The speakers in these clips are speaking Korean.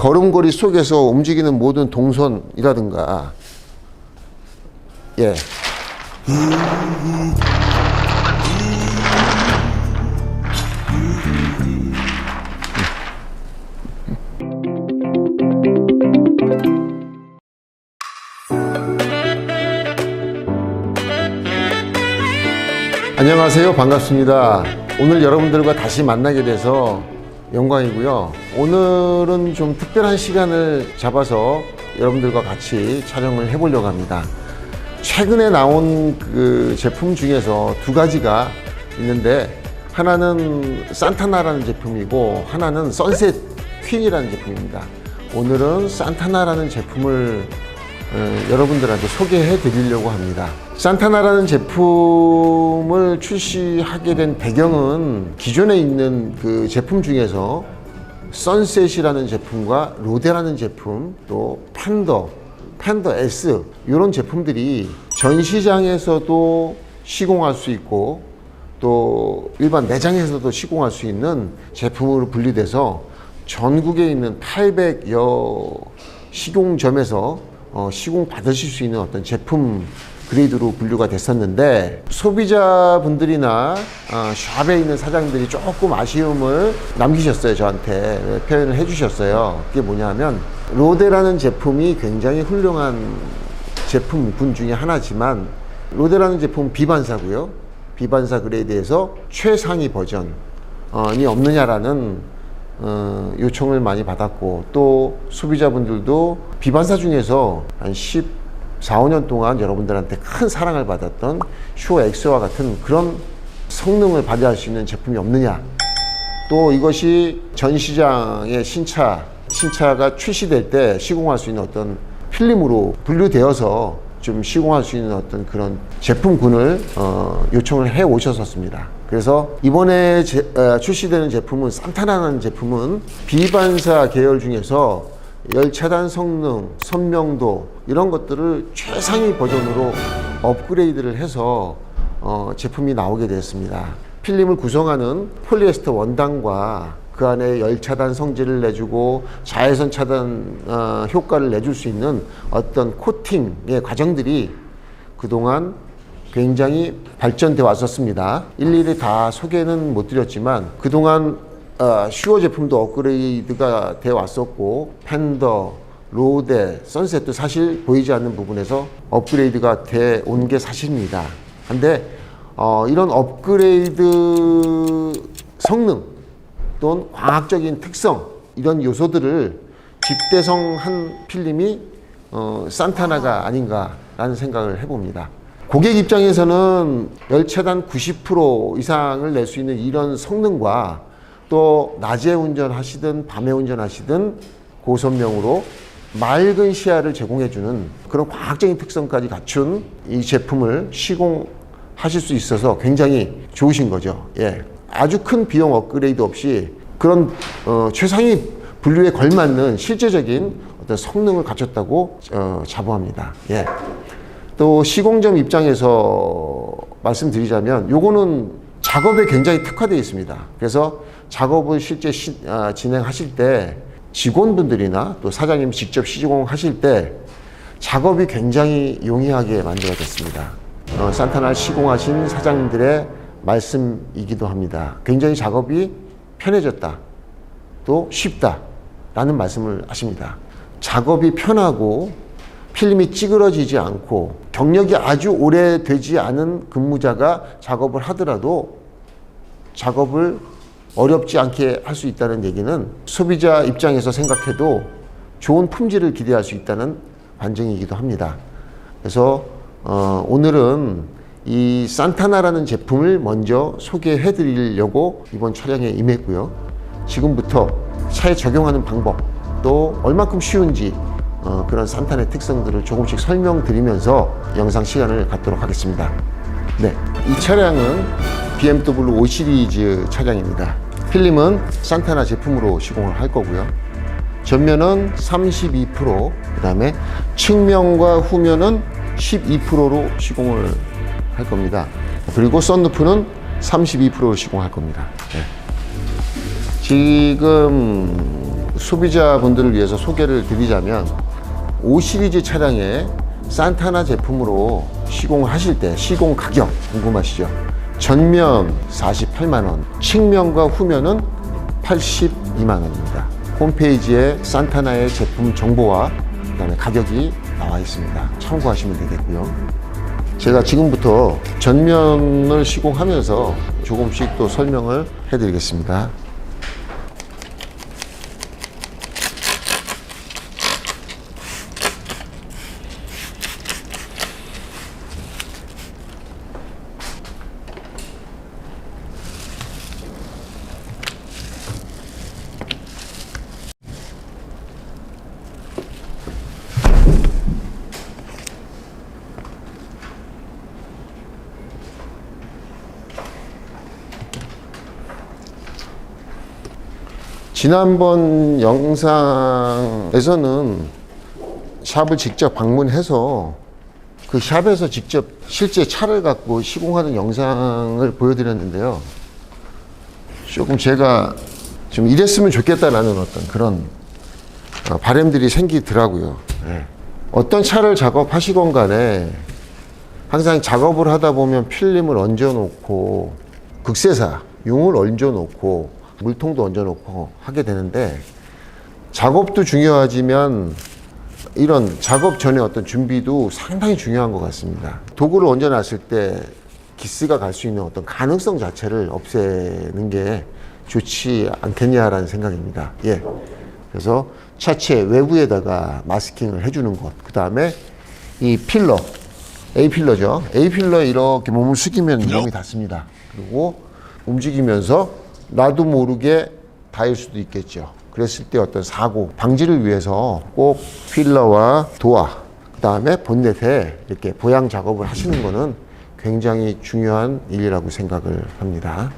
걸음걸이 속에서 움직이는 모든 동선이라든가, 예. 안녕하세요. 반갑습니다. 오늘 여러분들과 다시 만나게 돼서 영광이고요. 오늘은 좀 특별한 시간을 잡아서 여러분들과 같이 촬영을 해보려고 합니다. 최근에 나온 그 제품 중에서 두 가지가 있는데, 하나는 산타나라는 제품이고 하나는 선셋 퀸이라는 제품입니다. 오늘은 산타나라는 제품을 여러분들한테 소개해 드리려고 합니다. 산타나라는 제품을 출시하게 된 배경은 기존에 있는 그 제품 중에서 선셋이라는 제품과 로데라는 제품, 또 팬더 S, 이런 제품들이 전시장에서도 시공할 수 있고 또 일반 매장에서도 시공할 수 있는 제품으로 분류돼서 전국에 있는 800여 시공점에서 시공 받으실 수 있는 어떤 제품 그레이드로 분류가 됐었는데, 소비자분들이나 샵에 있는 사장들이 조금 아쉬움을 남기셨어요. 저한테 표현을 해주셨어요. 그게 뭐냐면, 로데라는 제품이 굉장히 훌륭한 제품군 중에 하나지만, 로데라는 제품은 비반사고요. 비반사 그레이드에서 최상위 버전이 없느냐라는 요청을 많이 받았고, 또 소비자분들도 비반사 중에서 한 14~15년 동안 여러분들한테 큰 사랑을 받았던 슈어 엑스와 같은 그런 성능을 발휘할 수 있는 제품이 없느냐, 또 이것이 전시장의 신차가 출시될 때 시공할 수 있는 어떤 필름으로 분류되어서 좀 시공할 수 있는 어떤 그런 제품군을 요청을 해 오셨었습니다. 그래서 이번에 출시되는 제품은, 산타나라는 제품은 비반사 계열 중에서 열차단 성능, 선명도, 이런 것들을 최상위 버전으로 업그레이드를 해서 제품이 나오게 되었습니다. 필름을 구성하는 폴리에스터 원단과 그 안에 열차단 성질을 내주고 자외선 차단 효과를 내줄 수 있는 어떤 코팅의 과정들이 그동안 굉장히 발전돼 왔었습니다. 일일이 다 소개는 못 드렸지만, 그동안 슈어 제품도 업그레이드가 되어 왔었고, 팬더, 로데, 선셋도 사실 보이지 않는 부분에서 업그레이드가 돼 온 게 사실입니다. 근데 이런 업그레이드 성능 또는 과학적인 특성, 이런 요소들을 집대성한 필름이 산타나가 아닌가라는 생각을 해봅니다. 고객 입장에서는 열차단 90% 이상을 낼 수 있는 이런 성능과, 또 낮에 운전하시든 밤에 운전하시든 고선명으로 맑은 시야를 제공해주는 그런 과학적인 특성까지 갖춘 이 제품을 시공하실 수 있어서 굉장히 좋으신 거죠. 예. 아주 큰 비용 업그레이드 없이 그런 최상위 분류에 걸맞는 실제적인 어떤 성능을 갖췄다고 자부합니다. 예. 또 시공점 입장에서 말씀드리자면, 요거는 작업에 굉장히 특화되어 있습니다. 그래서 작업을 실제 진행하실 때 직원분들이나 또 사장님 직접 시공하실 때 작업이 굉장히 용이하게 만들어졌습니다. 산타나를 시공하신 사장님들의 말씀이기도 합니다. 굉장히 작업이 편해졌다, 또 쉽다 라는 말씀을 하십니다. 작업이 편하고 필름이 찌그러지지 않고 경력이 아주 오래되지 않은 근무자가 작업을 하더라도 작업을 어렵지 않게 할 수 있다는 얘기는 소비자 입장에서 생각해도 좋은 품질을 기대할 수 있다는 반증이기도 합니다. 그래서 오늘은 이 산타나라는 제품을 먼저 소개해 드리려고 이번 촬영에 임했고요. 지금부터 차에 적용하는 방법, 또 얼만큼 쉬운지 그런 산타나의 특성들을 조금씩 설명드리면서 영상 시간을 갖도록 하겠습니다. 네, 이 차량은 BMW 5 시리즈 차량입니다. 필름은 산타나 제품으로 시공을 할 거고요. 전면은 32%, 그 다음에 측면과 후면은 12%로 시공을 할 겁니다. 그리고 썬루프는 32%로 시공할 겁니다. 네. 지금 소비자분들을 위해서 소개를 드리자면 5 시리즈 차량에 산타나 제품으로 시공을 하실 때 시공 가격 궁금하시죠? 전면 48만 원, 측면과 후면은 82만 원입니다. 홈페이지에 산타나의 제품 정보와 그다음에 가격이 나와 있습니다. 참고하시면 되겠고요. 제가 지금부터 전면을 시공하면서 조금씩 또 설명을 해드리겠습니다. 지난번 영상에서는 샵을 직접 방문해서 그 샵에서 직접 실제 차를 갖고 시공하는 영상을 보여드렸는데요. 조금 제가 좀 이랬으면 좋겠다라는 어떤 그런 바람들이 생기더라고요. 네. 어떤 차를 작업하시건 간에 항상 작업을 하다 보면 필름을 얹어 놓고 극세사, 용을 얹어 놓고 물통도 얹어놓고 하게 되는데 작업도 중요하지만 이런 작업 전에 어떤 준비도 상당히 중요한 것 같습니다. 도구를 얹어놨을 때 기스가 갈 수 있는 어떤 가능성 자체를 없애는 게 좋지 않겠냐라는 생각입니다. 예. 그래서 차체 외부에다가 마스킹을 해주는 것, 그 다음에 이 필러, A필러죠. A필러에 이렇게 몸을 숙이면 몸이 닿습니다. 그리고 움직이면서 나도 모르게 닿을 수도 있겠죠. 그랬을 때 어떤 사고 방지를 위해서 꼭 필러와 도어, 그 다음에 본넷에 이렇게 보양 작업을 하시는 거는 굉장히 중요한 일이라고 생각을 합니다.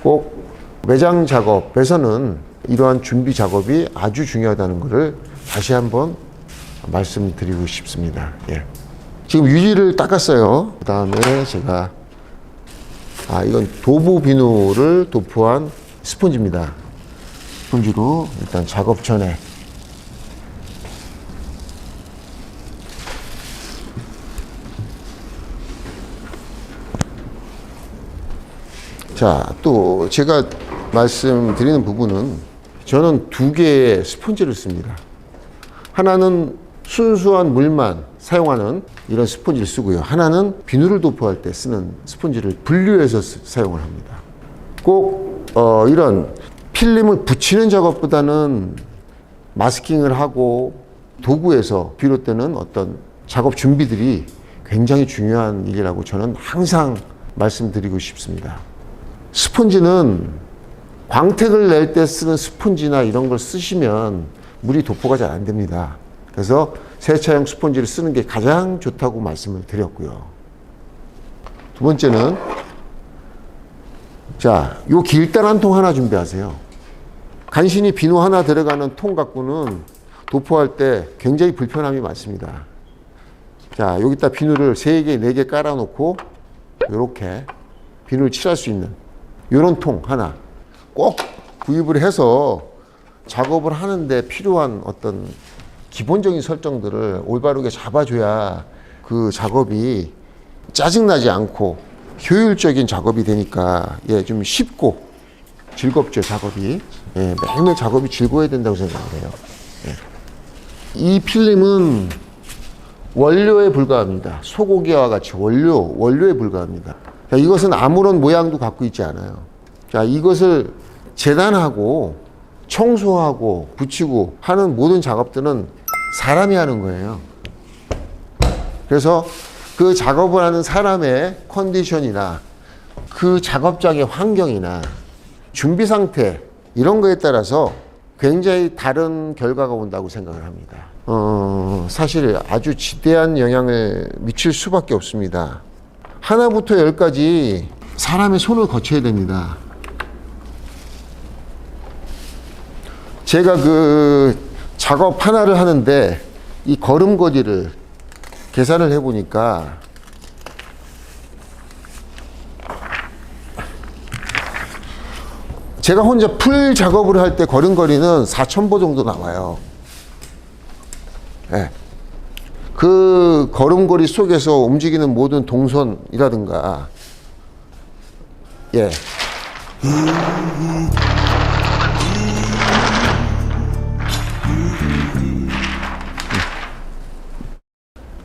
꼭 매장 작업에서는 이러한 준비 작업이 아주 중요하다는 것을 다시 한번 말씀드리고 싶습니다. 예. 지금 유리를 닦았어요. 그 다음에 제가 이건 도부 비누를 도포한 스펀지입니다. 스펀지로 일단 작업 전에 자, 또 제가 말씀드리는 부분은 저는 2개의 스펀지를 씁니다. 하나는 순수한 물만 사용하는 이런 스펀지를 쓰고요. 하나는 비누를 도포할 때 쓰는 스펀지를 분류해서 사용을 합니다. 꼭 이런 필름을 붙이는 작업보다는 마스킹을 하고 도구에서 비롯되는 어떤 작업 준비들이 굉장히 중요한 일이라고 저는 항상 말씀드리고 싶습니다. 스펀지는 광택을 낼 때 쓰는 스펀지나 이런 걸 쓰시면 물이 도포가 잘 안 됩니다. 그래서 세차용 스펀지를 쓰는 게 가장 좋다고 말씀을 드렸고요. 두 번째는 자, 요 길다란 통 하나 준비하세요. 간신히 비누 하나 들어가는 통 갖고는 도포할 때 굉장히 불편함이 많습니다. 자, 여기다 비누를 3개, 4개 깔아놓고 이렇게 비누를 칠할 수 있는 이런 통 하나 꼭 구입을 해서 작업을 하는데 필요한 어떤 기본적인 설정들을 올바르게 잡아줘야 그 작업이 짜증나지 않고 효율적인 작업이 되니까 좀 쉽고 즐겁죠, 작업이. 매일매일 작업이 즐거워야 된다고 생각을 해요. 이 필름은 원료에 불과합니다. 소고기와 같이 원료에 불과합니다. 자, 이것은 아무런 모양도 갖고 있지 않아요. 자, 이것을 재단하고 청소하고 붙이고 하는 모든 작업들은 사람이 하는 거예요. 그래서 그 작업을 하는 사람의 컨디션이나 그 작업장의 환경이나 준비 상태 이런 거에 따라서 굉장히 다른 결과가 온다고 생각을 합니다. 사실 아주 지대한 영향을 미칠 수밖에 없습니다. 하나부터 열까지 사람의 손을 거쳐야 됩니다. 제가 그 작업 하나를 하는데 이 걸음걸이를 계산을 해보니까 제가 혼자 풀 작업을 할 때 걸음걸이는 4,000보 정도 나와요. 예. 그 걸음걸이 속에서 움직이는 모든 동선이라든가, 예.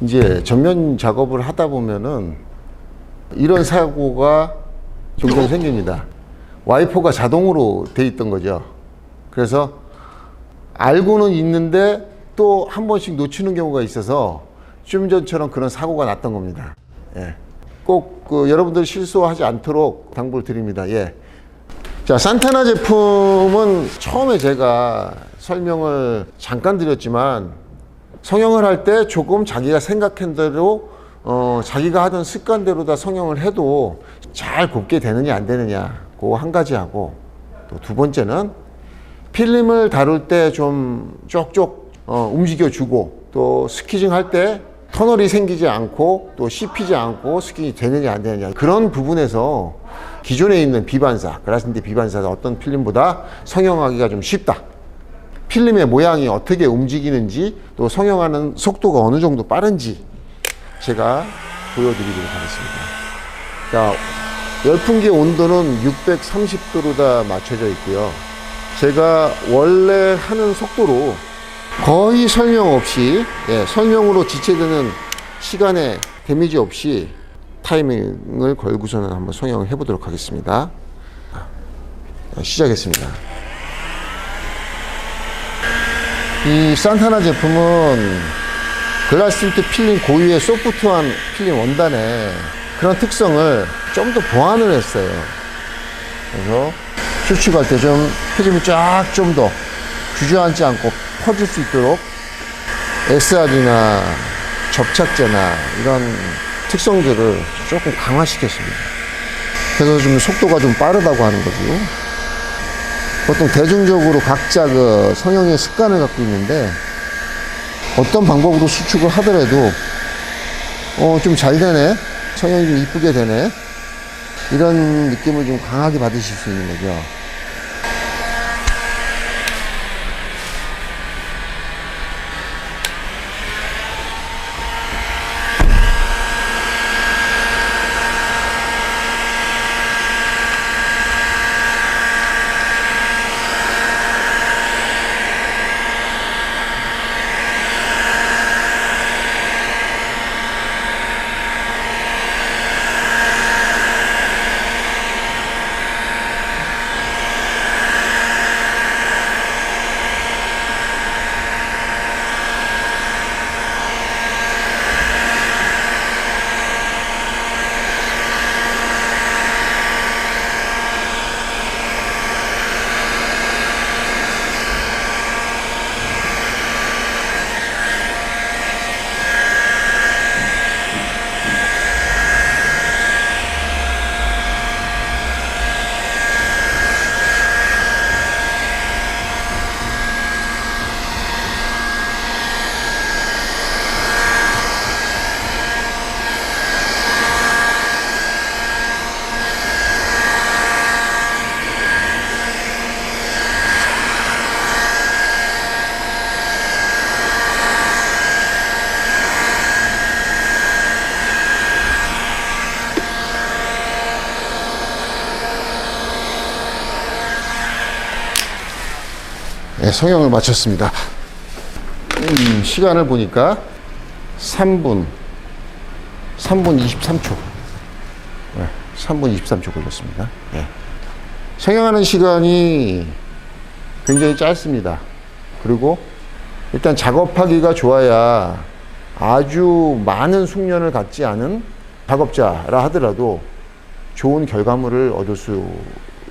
이제 전면 작업을 하다 보면은 이런 사고가 종종 생깁니다. 와이퍼가 자동으로 돼 있던 거죠. 그래서 알고는 있는데 또 한 번씩 놓치는 경우가 있어서 좀 전처럼 그런 사고가 났던 겁니다. 예. 꼭 여러분들 실수하지 않도록 당부를 드립니다. 예. 자, 산타나 제품은 처음에 제가 설명을 잠깐 드렸지만 성형을 할 때 조금 자기가 생각한 대로 자기가 하던 습관대로 다 성형을 해도 잘 곱게 되느냐 안 되느냐, 그거 한 가지 하고, 또 두 번째는 필름을 다룰 때 좀 쪽쪽 움직여주고, 또 스키징 할 때 터널이 생기지 않고 또 씹히지 않고 스키징이 되느냐 안 되느냐, 그런 부분에서 기존에 있는 비반사, 그라신디 비반사가 어떤 필름보다 성형하기가 좀 쉽다. 필름의 모양이 어떻게 움직이는지, 또 성형하는 속도가 어느 정도 빠른지 제가 보여드리도록 하겠습니다. 자, 열풍기의 온도는 630도로 다 맞춰져 있고요. 제가 원래 하는 속도로 거의 설명 없이, 예, 설명으로 지체되는 시간에 데미지 없이 타이밍을 걸고서는 한번 성형을 해보도록 하겠습니다. 시작했습니다. 이 산타나 제품은 글라스틴트 필름 고유의 소프트한 필름 원단의 그런 특성을 좀 더 보완을 했어요. 그래서 수축할 때 좀 필름이 쫙 좀 더 주저앉지 않고 퍼질 수 있도록 SR이나 접착제나 이런 특성들을 조금 강화시켰습니다. 그래서 좀 속도가 좀 빠르다고 하는 거죠. 보통 대중적으로 각자 그 성형의 습관을 갖고 있는데, 어떤 방법으로 수축을 하더라도 좀 잘 되네, 성형이 좀 이쁘게 되네, 이런 느낌을 좀 강하게 받으실 수 있는 거죠. 네, 성형을 마쳤습니다. 시간을 보니까 3분 23초. 네, 3분 23초 걸렸습니다. 네. 성형하는 시간이 굉장히 짧습니다. 그리고 일단 작업하기가 좋아야 아주 많은 숙련을 갖지 않은 작업자라 하더라도 좋은 결과물을 얻을 수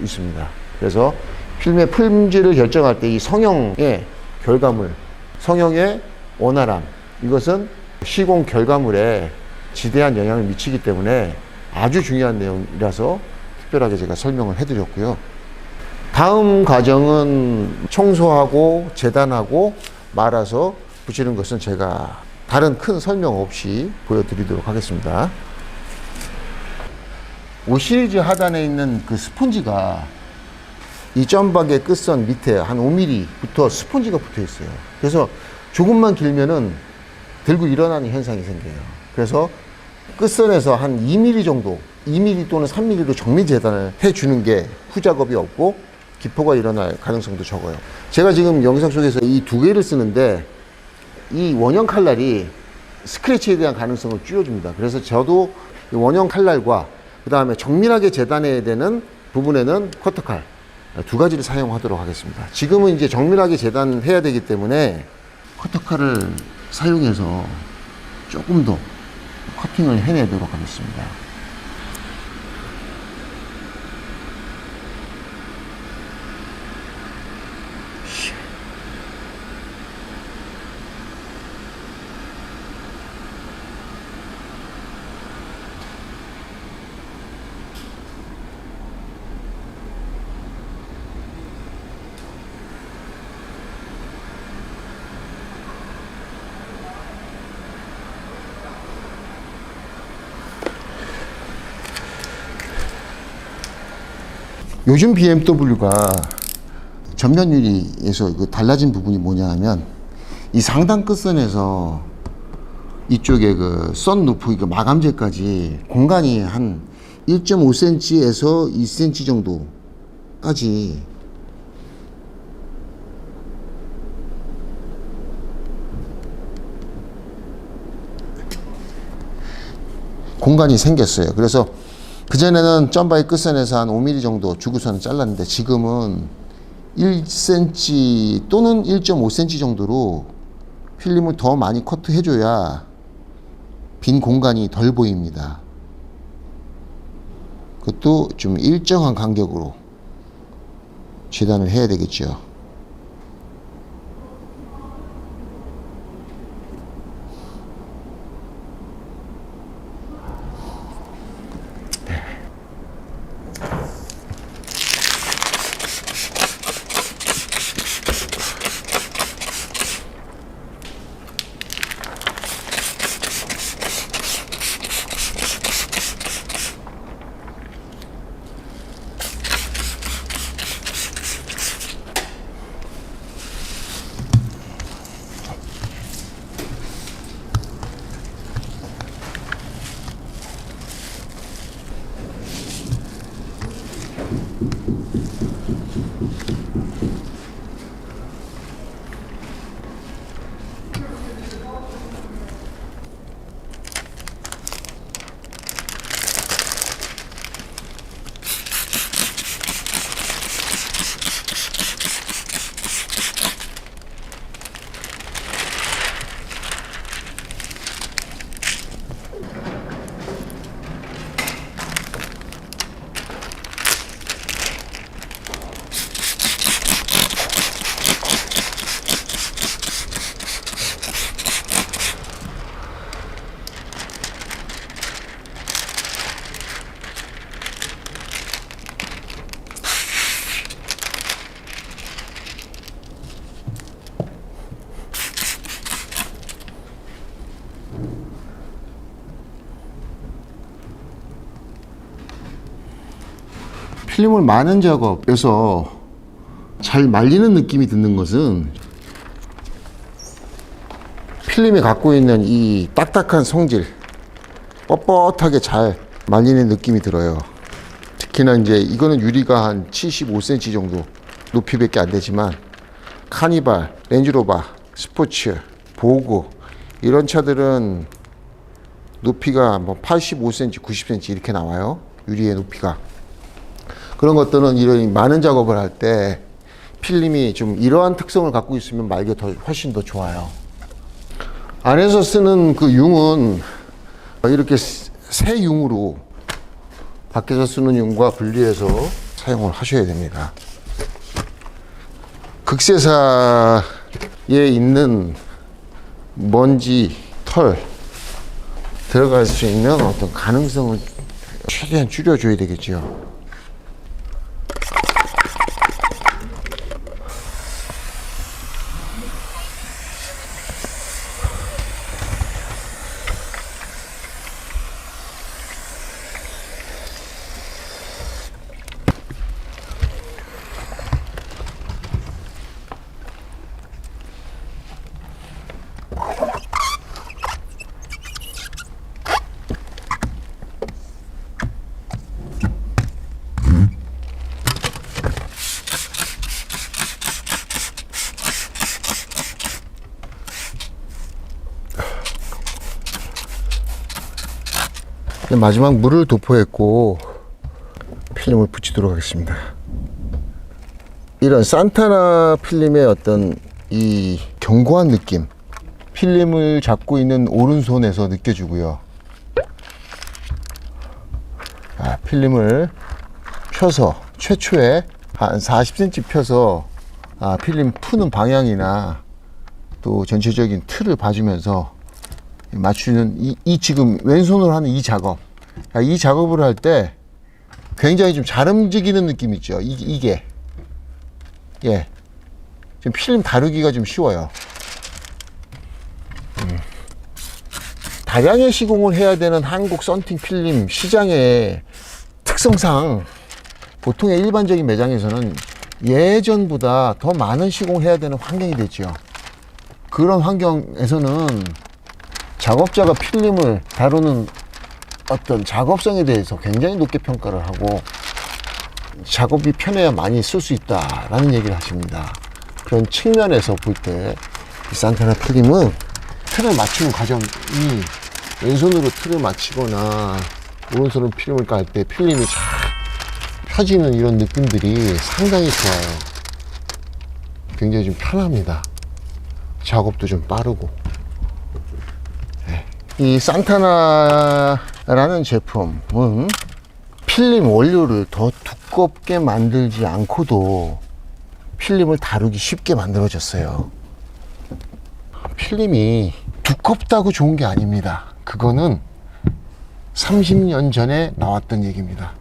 있습니다. 그래서 필름의 품질을 결정할 때 이 성형의 결과물, 성형의 원활함, 이것은 시공 결과물에 지대한 영향을 미치기 때문에 아주 중요한 내용이라서 특별하게 제가 설명을 해드렸고요. 다음 과정은 청소하고 재단하고 말아서 붙이는 것은 제가 다른 큰 설명 없이 보여드리도록 하겠습니다. 옷 시리즈 하단에 있는 그 스폰지가 이 점박의 끝선 밑에 한 5mm부터 스펀지가 붙어 있어요. 그래서 조금만 길면은 들고 일어나는 현상이 생겨요. 그래서 끝선에서 한 2mm 정도, 2mm 또는 3mm로 정리 재단을 해주는 게 후작업이 없고 기포가 일어날 가능성도 적어요. 제가 지금 영상 속에서 이 두 개를 쓰는데 이 원형 칼날이 스크래치에 대한 가능성을 줄여줍니다. 그래서 저도 이 원형 칼날과 그 다음에 정밀하게 재단해야 되는 부분에는 커터칼 두 가지를 사용하도록 하겠습니다. 지금은 이제 정밀하게 재단해야 되기 때문에 커터칼을 사용해서 조금 더 커팅을 해내도록 하겠습니다. 요즘 BMW가 전면 유리에서 달라진 부분이 뭐냐 하면 이 상단 끝선에서 이쪽에 그 썬루프 마감재까지 공간이 한 1.5cm에서 2cm 정도까지 공간이 생겼어요. 그래서 그전에는 점바의 끝선에서 한 5mm 정도 주구선을 잘랐는데 지금은 1cm 또는 1.5cm 정도로 필름을 더 많이 커트해줘야 빈 공간이 덜 보입니다. 그것도 좀 일정한 간격으로 재단을 해야 되겠죠. 필름을 마는 작업에서 잘 말리는 느낌이 드는 것은 필름이 갖고 있는 이 딱딱한 성질, 뻣뻣하게 잘 말리는 느낌이 들어요. 특히나 이제 이거는 유리가 한 75cm 정도 높이밖에 안 되지만 카니발, 렌즈로버, 스포츠, 보고 이런 차들은 높이가 뭐 85cm, 90cm 이렇게 나와요. 유리의 높이가. 그런 것들은 이런 많은 작업을 할 때 필름이 좀 이러한 특성을 갖고 있으면 말게 훨씬 더 좋아요. 안에서 쓰는 그 융은 이렇게 새 융으로 밖에서 쓰는 융과 분리해서 사용을 하셔야 됩니다. 극세사에 있는 먼지, 털 들어갈 수 있는 어떤 가능성을 최대한 줄여줘야 되겠죠. 마지막 물을 도포했고 필름을 붙이도록 하겠습니다. 이런 산타나 필름의 어떤 이 견고한 느낌, 필름을 잡고 있는 오른손에서 느껴지고요. 필름을 펴서 최초에 한 40cm 펴서 필름 푸는 방향이나 또 전체적인 틀을 봐주면서 맞추는 이 지금 왼손으로 하는 이 작업, 이 작업을 할 때 굉장히 좀 잘 움직이는 느낌 있죠. 이게 예, 좀 필름 다루기가 좀 쉬워요. 다량의 시공을 해야 되는 한국 썬팅 필름 시장의 특성상 보통의 일반적인 매장에서는 예전보다 더 많은 시공을 해야 되는 환경이 됐죠. 그런 환경에서는 작업자가 필름을 다루는 어떤 작업성에 대해서 굉장히 높게 평가를 하고 작업이 편해야 많이 쓸 수 있다라는 얘기를 하십니다. 그런 측면에서 볼 때 이 산타나 필름은 틀을 맞추는 과정이 왼손으로 틀을 맞추거나 오른손으로 필름을 깔 때 필름이 잘 펴지는 이런 느낌들이 상당히 좋아요. 굉장히 좀 편합니다. 작업도 좀 빠르고. 이 산타나라는 제품은 필름 원료를 더 두껍게 만들지 않고도 필름을 다루기 쉽게 만들어졌어요. 필름이 두껍다고 좋은 게 아닙니다. 그거는 30년 전에 나왔던 얘기입니다.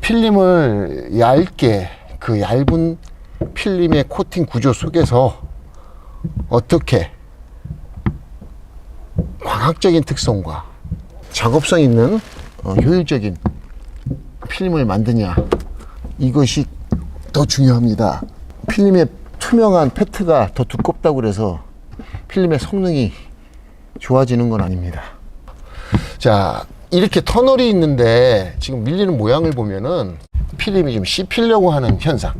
필름을 얇게, 그 얇은 필름의 코팅 구조 속에서 어떻게 과학적인 특성과 작업성 있는 효율적인 필름을 만드냐, 이것이 더 중요합니다. 필름의 투명한 페트가 더 두껍다고 그래서 필름의 성능이 좋아지는 건 아닙니다. 자, 이렇게 터널이 있는데 지금 밀리는 모양을 보면은 필름이 좀 씹히려고 하는 현상,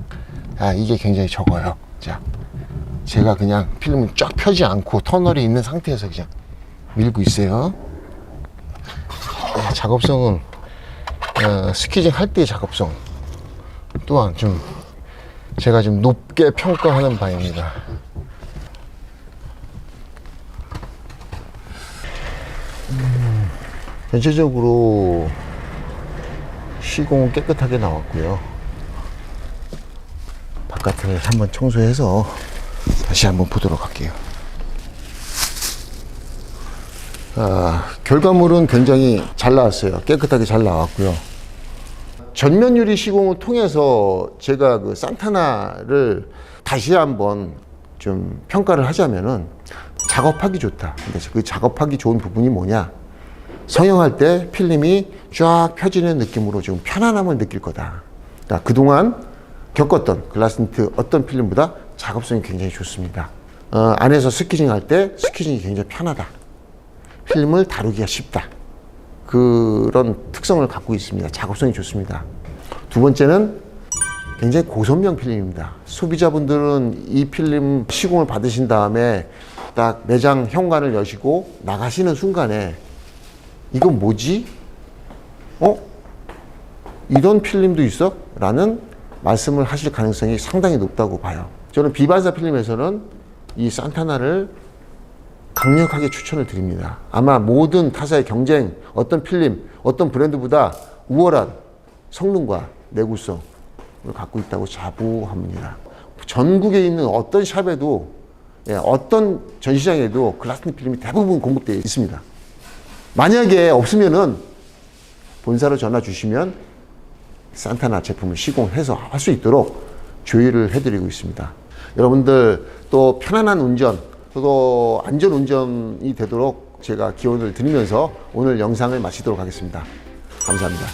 이게 굉장히 적어요. 자, 제가 그냥 필름을 쫙 펴지 않고 터널이 있는 상태에서 그냥 밀고 있어요. 작업성은 스키징 할 때의 작업성 또한 좀 제가 좀 높게 평가하는 바입니다. 전체적으로 시공은 깨끗하게 나왔고요. 바깥을 한번 청소해서 다시 한번 보도록 할게요. 결과물은 굉장히 잘 나왔어요. 깨끗하게 잘 나왔고요. 전면 유리 시공을 통해서 제가 그 산타나를 다시 한번 좀 평가를 하자면은 작업하기 좋다. 근데 그 작업하기 좋은 부분이 뭐냐? 성형할 때 필름이 쫙 펴지는 느낌으로 좀 편안함을 느낄 거다. 그러니까 그동안 겪었던 글라스니트 어떤 필름보다 작업성이 굉장히 좋습니다. 안에서 스키징 할 때 스키징이 굉장히 편하다. 필름을 다루기가 쉽다. 그런 특성을 갖고 있습니다. 작업성이 좋습니다. 두 번째는 굉장히 고선명 필름입니다. 소비자분들은 이 필름 시공을 받으신 다음에 딱 매장 현관을 여시고 나가시는 순간에 이건 뭐지? 이런 필름도 있어? 라는 말씀을 하실 가능성이 상당히 높다고 봐요. 저는 비반사 필름에서는 이 산타나를 강력하게 추천을 드립니다. 아마 모든 타사의 경쟁, 어떤 필름, 어떤 브랜드보다 우월한 성능과 내구성을 갖고 있다고 자부합니다. 전국에 있는 어떤 샵에도, 어떤 전시장에도 글라스니트 필름이 대부분 공급되어 있습니다. 만약에 없으면은 본사로 전화 주시면 산타나 제품을 시공해서 할 수 있도록 조율을 해드리고 있습니다. 여러분들 또 편안한 운전, 또 안전 운전이 되도록 제가 기원을 드리면서 오늘 영상을 마치도록 하겠습니다. 감사합니다.